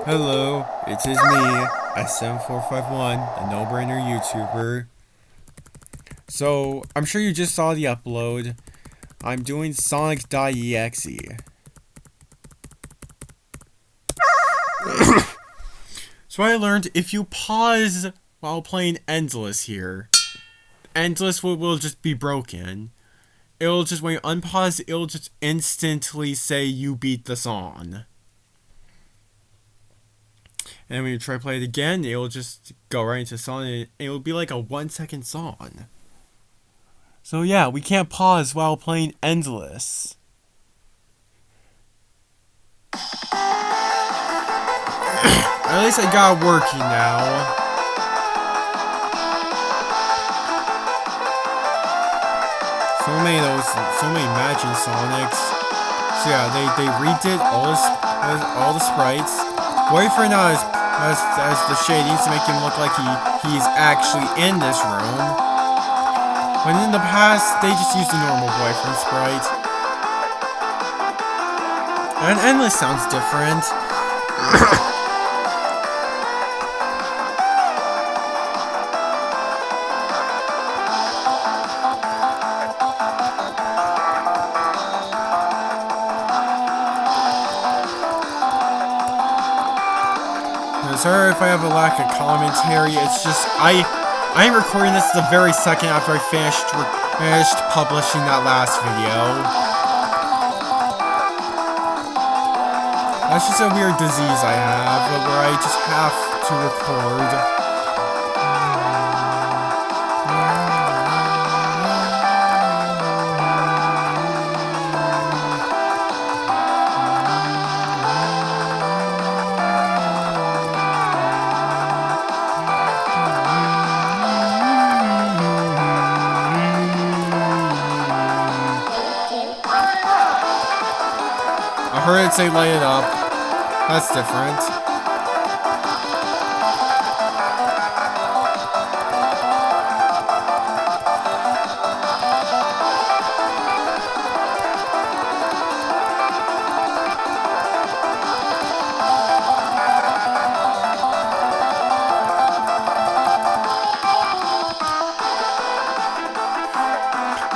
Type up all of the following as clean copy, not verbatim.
Hello, it is me, SM451, a no-brainer YouTuber. So, I'm sure you just saw the upload. I'm doing Sonic.exe. So I learned if you pause while playing Endless here, Endless will just be broken. It'll just, when you unpause, it'll just instantly say you beat the song. And when you try to play it again, it'll just go right into song, and it'll be like a 1-second song. So yeah, we can't pause while playing Endless. At least I got it working now. So many Imagine Sonics. So yeah, they redid all the sprites. Boyfriend has the shadings to make him look like he's actually in this room. But in the past, they just used a normal boyfriend sprite. And Endless sounds different. Sorry if I have a lack of commentary. It's just I'm recording this the very second after I finished publishing that last video. That's just a weird disease I have, where I just have to record. I heard it say light it up. That's different.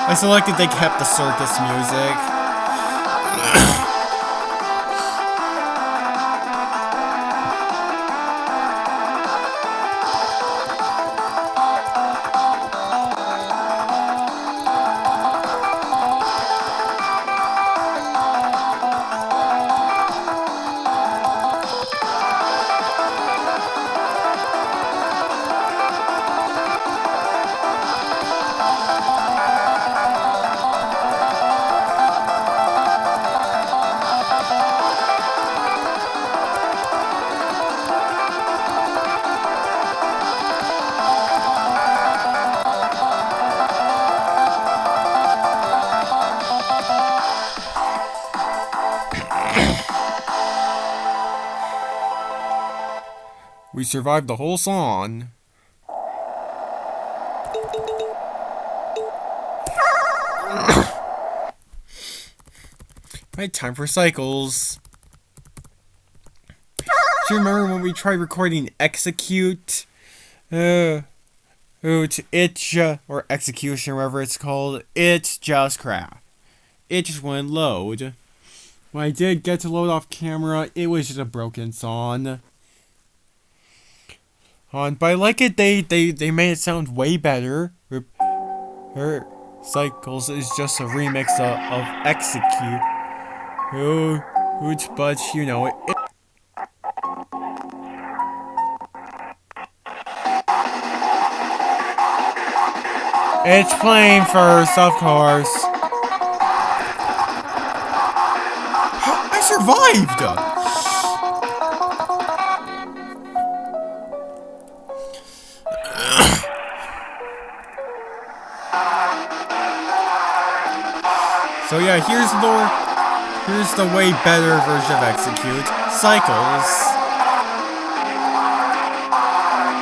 I selected they kept the circus music. We survived the whole song. Right, time for cycles. Do you remember when we tried recording Execute? Or Execution, whatever it's called. It just crashed. It just wouldn't load. When I did get to load off camera, it was just a broken song. But I like it, they made it sound way better. Her Cycles is just a remix of Execute. But you know it. It's playing first, of course. I survived! So yeah, here's the way better version of Execute. Cycles.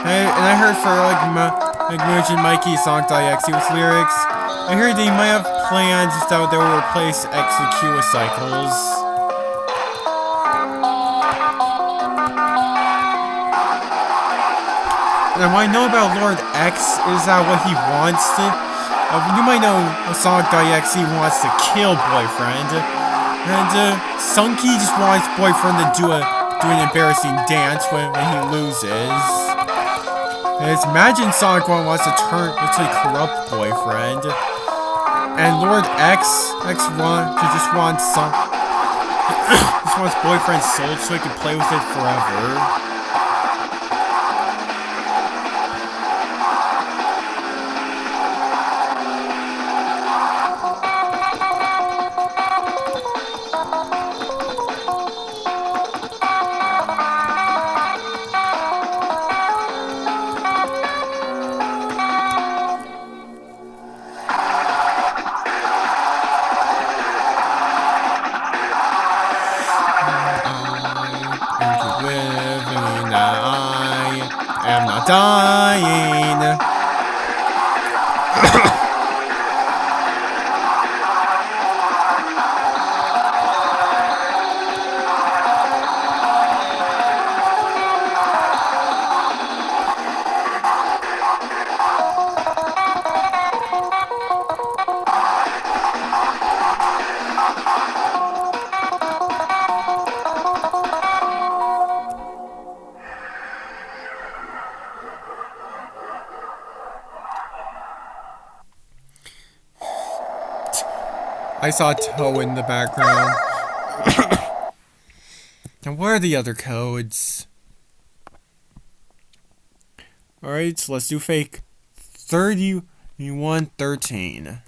And I heard for like Mooj and Mikey Sonic.exe with lyrics, I heard they might have plans that they will replace Execute with Cycles. And what I know about Lord X is that what he wants to... you might know Sonic.exe wants to kill Boyfriend. And Sunky just wants Boyfriend to do an embarrassing dance when he loses. And imagine Sonic 1 wants to literally corrupt Boyfriend. And Lord X just wants Boyfriend's soul so he can play with it forever. I'm not dying. I saw Toe in the background. Now, where are the other codes? Alright, so let's do fake 3113.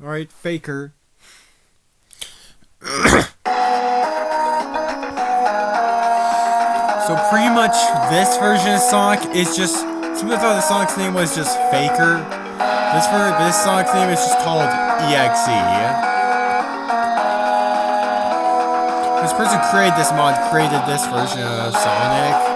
Alright, faker. So pretty much this version of Sonic is just... Somebody thought the Sonic's name was just Faker. This Sonic's name is just called EXE. This person created this mod, created this version of Sonic.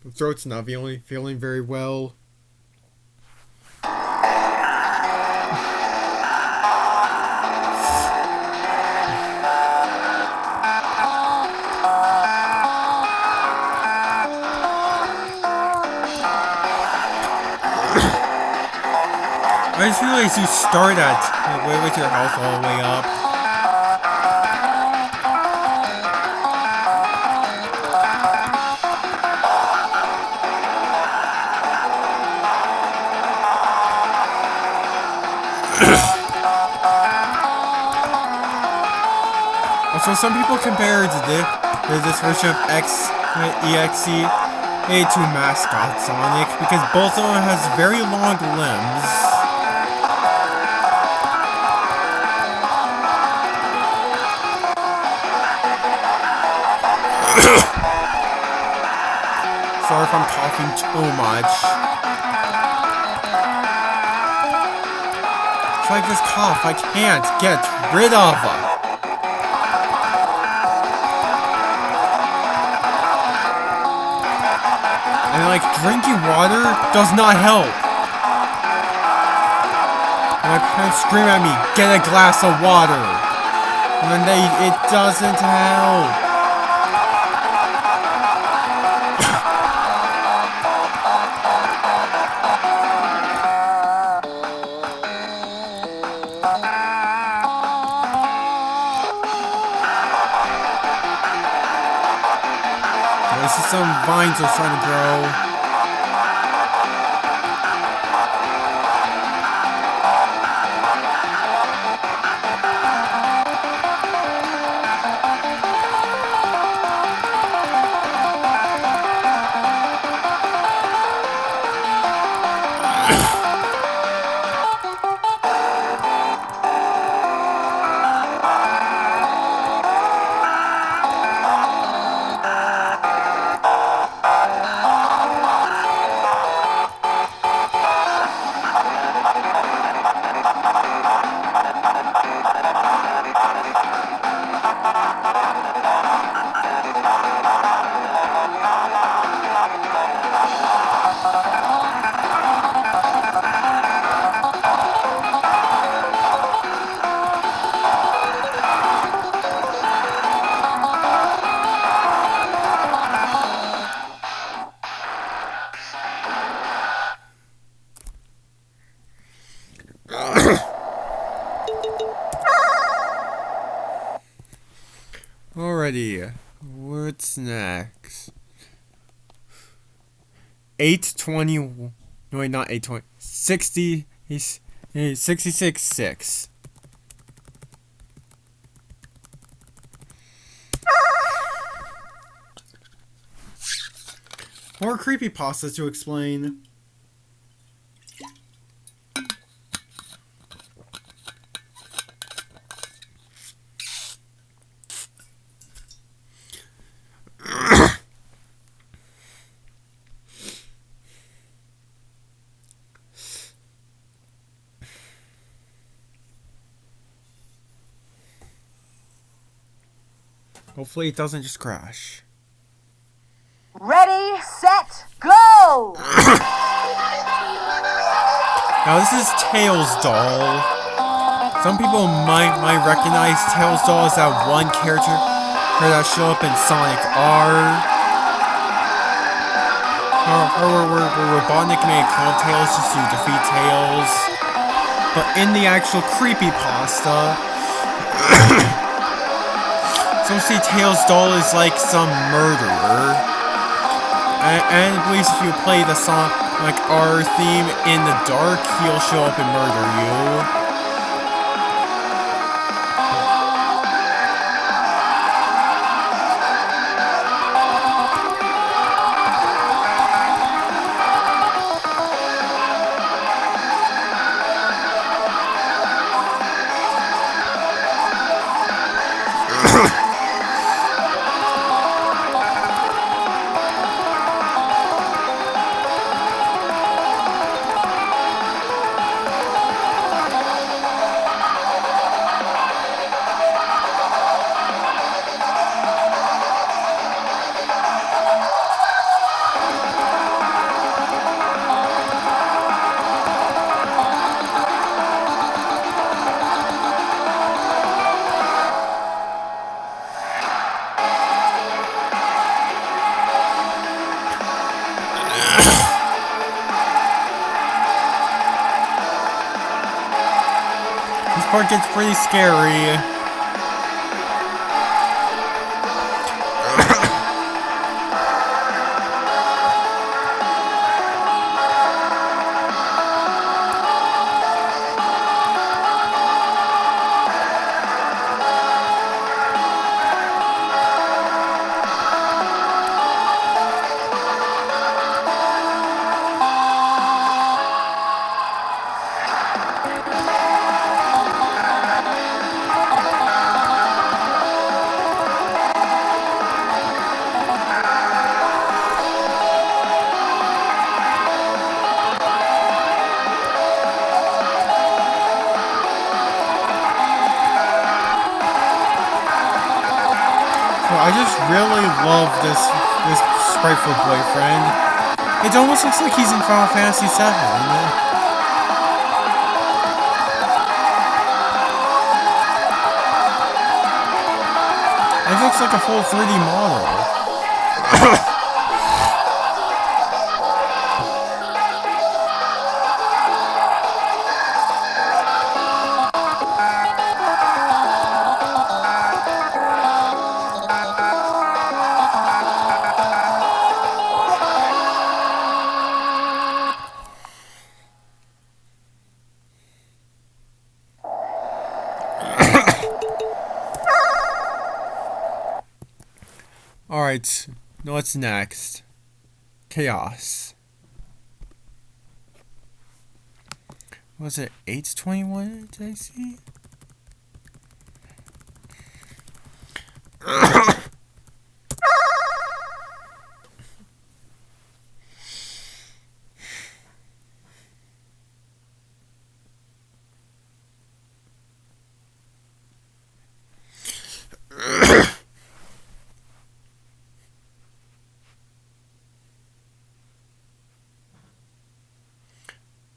My throat's not feeling very well. I just realized you start at with your health all the way up. Also, some people compare this version of exe to Mascot Sonic because both of them has very long limbs. Sorry if I'm coughing too much. It's like this cough I can't get rid of. And like, drinking water does not help. And my parents scream at me, get a glass of water. And it doesn't help. I see some vines are trying to grow. Alrighty, what's next? 820, no wait, not 820, 60, 66.6. More creepypastas to explain. Hopefully it doesn't just crash. Ready, set, go! Now this is Tails Doll. Some people might recognize Tails Doll as that one character that showed up in Sonic R. Where Robotnik made a clone of Tails just to defeat Tails. But in the actual creepypasta, some say Tails Doll is like some murderer. And at least if you play the Sonic R theme in the dark, he'll show up and murder you. part gets pretty scary. I just really love this spriteful boyfriend. It almost looks like he's in Final Fantasy VII. It looks like a full 3D model. Alright, now what's next? Chaos. Was it 821? Did I see?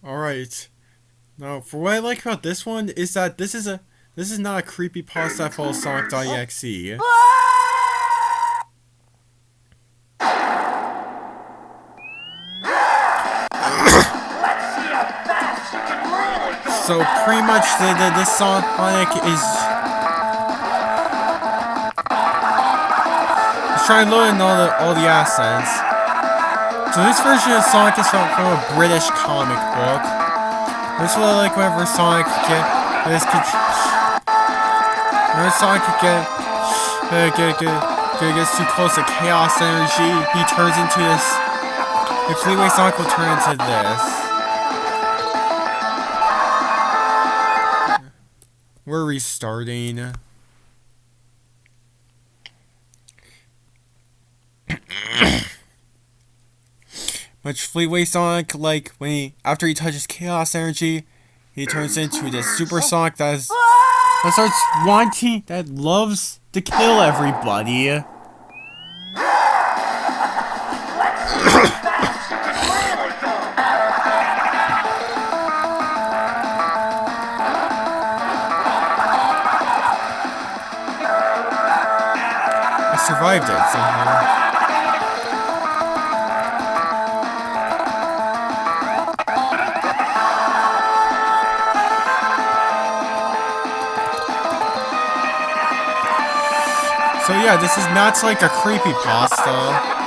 Alright. Now, for what I like about this one is that this is not a creepy pasta that follows Sonic.exe. So pretty much this Sonic is trying to load in all the assets. So this version of Sonic is from a British comic book. This is what I like whenever Sonic gets too close to chaos energy, he turns into this. If Fleetway Sonic will turn into this. We're restarting. Which Fleetway Sonic, like, after he touches chaos energy, he turns into this Super Sonic that loves to kill everybody. I survived it somehow. So yeah, this is not like a creepypasta.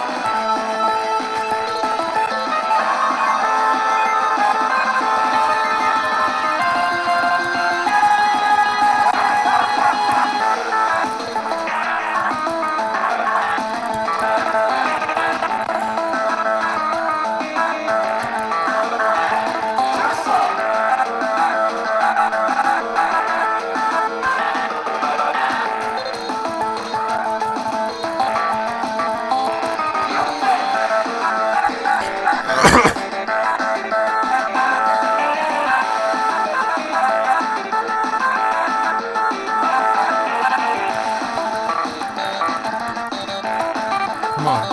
Come on.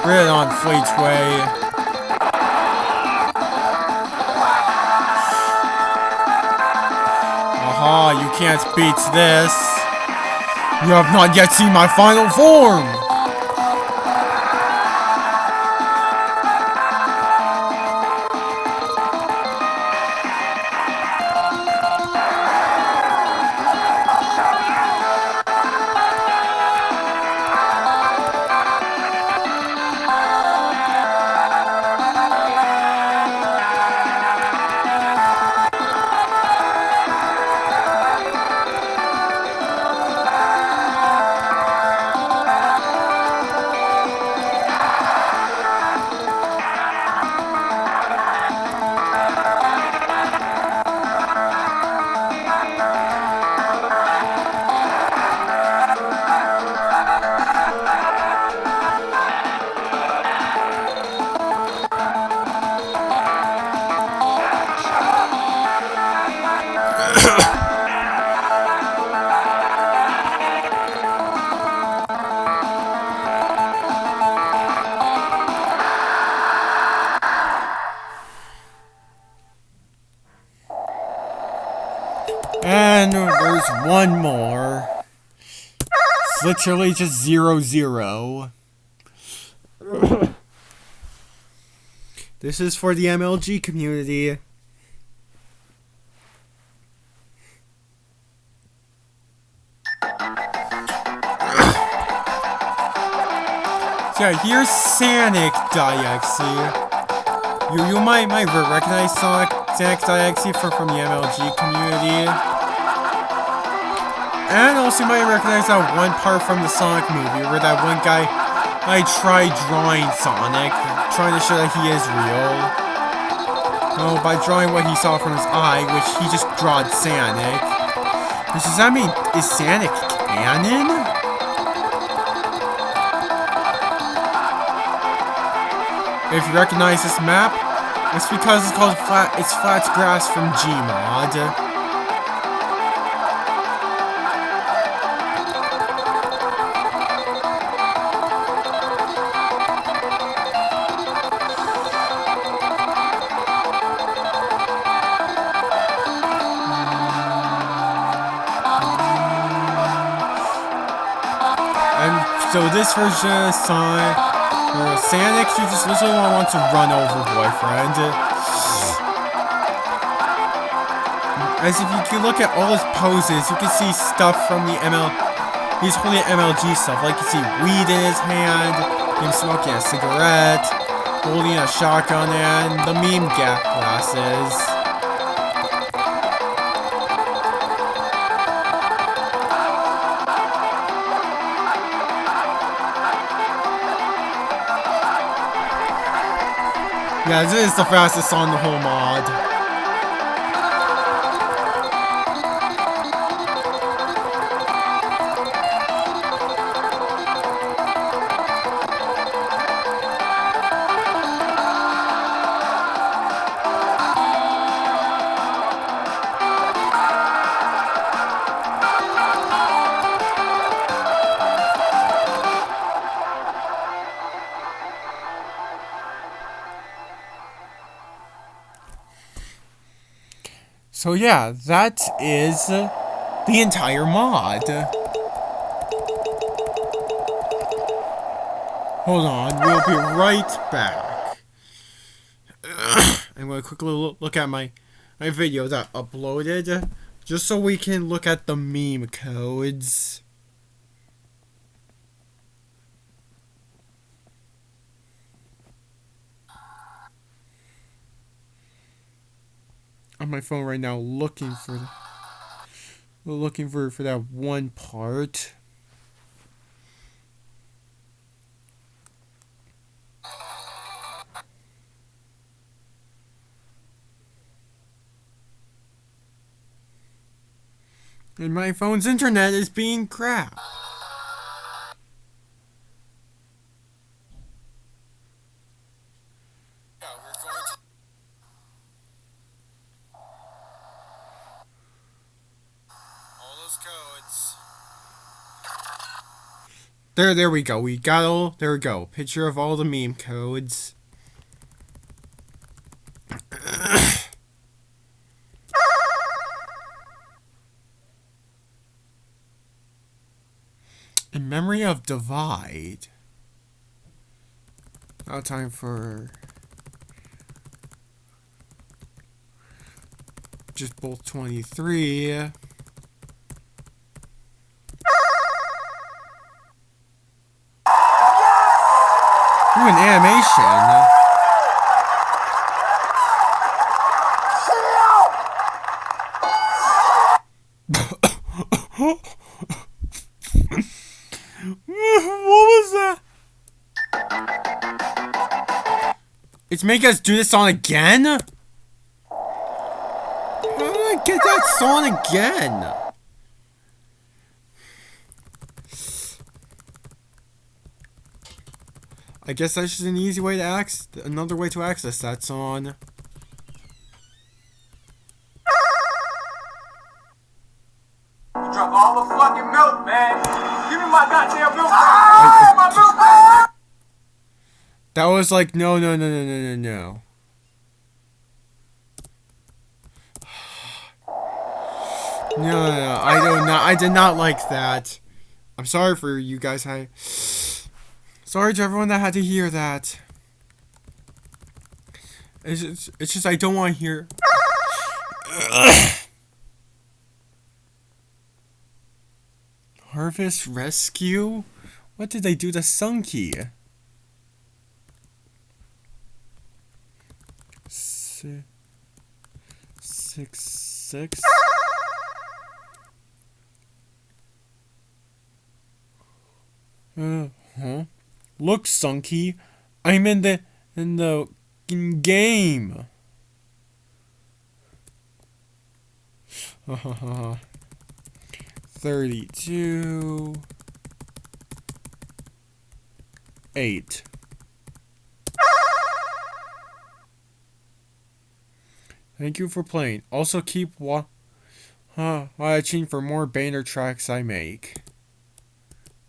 Bring it on, Fleetway. Aha, you can't beat this. You have not yet seen my final form. And there's one more. It's literally just 0-0. This is for the MLG community. So yeah, here's Sonic.exe. You might recognize Sonic.exe from the MLG community. And also you might recognize that one part from the Sonic movie where that one guy tried drawing Sonic, trying to show that he is real. No, by drawing what he saw from his eye, which he just drawed Sonic. Which does that mean, is Sonic canon? If you recognize this map, it's because it's called Flat Grass from Gmod. So this version of Sonic, you just literally want to run over boyfriend. As if you can look at all his poses, you can see stuff from the he's holding MLG stuff, like you see weed in his hand, him smoking a cigarette, holding a shotgun, and the meme gap glasses. Yeah, this is the fastest on the whole mod. So yeah, that is the entire mod. Hold on, we'll be right back. I'm going to quickly look at my video that I uploaded, just so we can look at the meme codes. On my phone right now, looking for that one part. And my phone's internet is being crap. There we go. We got all. There we go. Picture of all the meme codes. In memory of Divide. Now time for just both 23. Ooh, an animation. What was that? It's making us do this song again? How did I get that song again? I guess that's just an easy way to another way to access that song. You drunk all the fucking milk, man. Give me my goddamn milk. My milk, man. That was like no. No, I did not like that. I'm sorry for you guys. Sorry to everyone that had to hear that. It's just I don't want to hear. Harvest Rescue? What did they do to Sunky? Six. Huh? Look, Sunky, I'm in the game. 32. 8. Thank you for playing. Also keep watching for more banner tracks I make.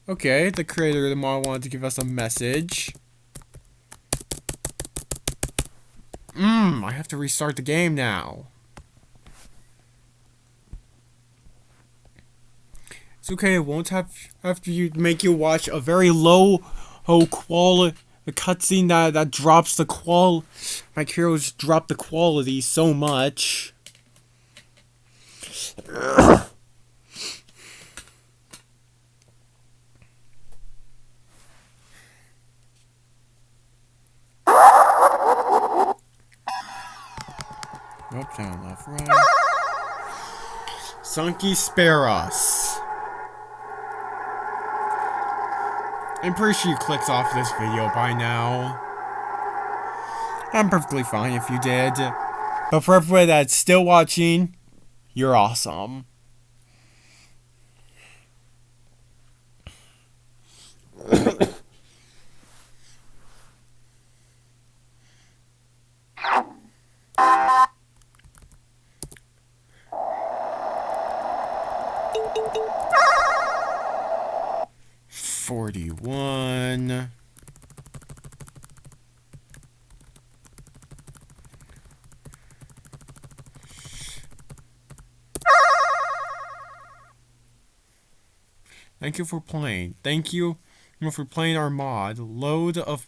Okay, the creator of the mod wanted to give us a message. I have to restart the game now. It's okay, it won't have to make you watch a very low quality cutscene that drops the qual. My heroes drop the quality so much. Up, down, left, right. Sunky, spare us. I'm pretty sure you clicked off this video by now. I'm perfectly fine if you did. But for everyone that's still watching, you're awesome. $41. Thank you for playing. Thank you for playing our mod. Load of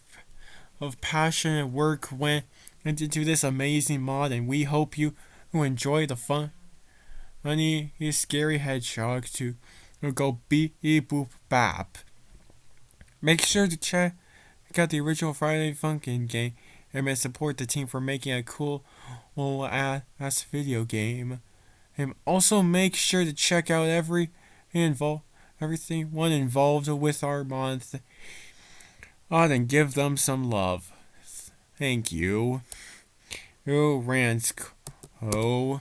passionate work went into this amazing mod, and we hope you enjoy the funny, scary hedgehog to go beep boop bap. Make sure to check out the original Friday Funkin' game and support the team for making a cool ass video game. And also make sure to check out everything involved with our month and give them some love. Thank you. Oh, Rants. Oh.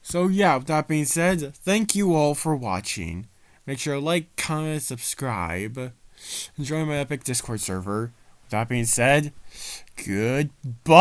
So yeah, with that being said, thank you all for watching. Make sure to like, comment, subscribe. Join my epic Discord server. With that being said, goodbye.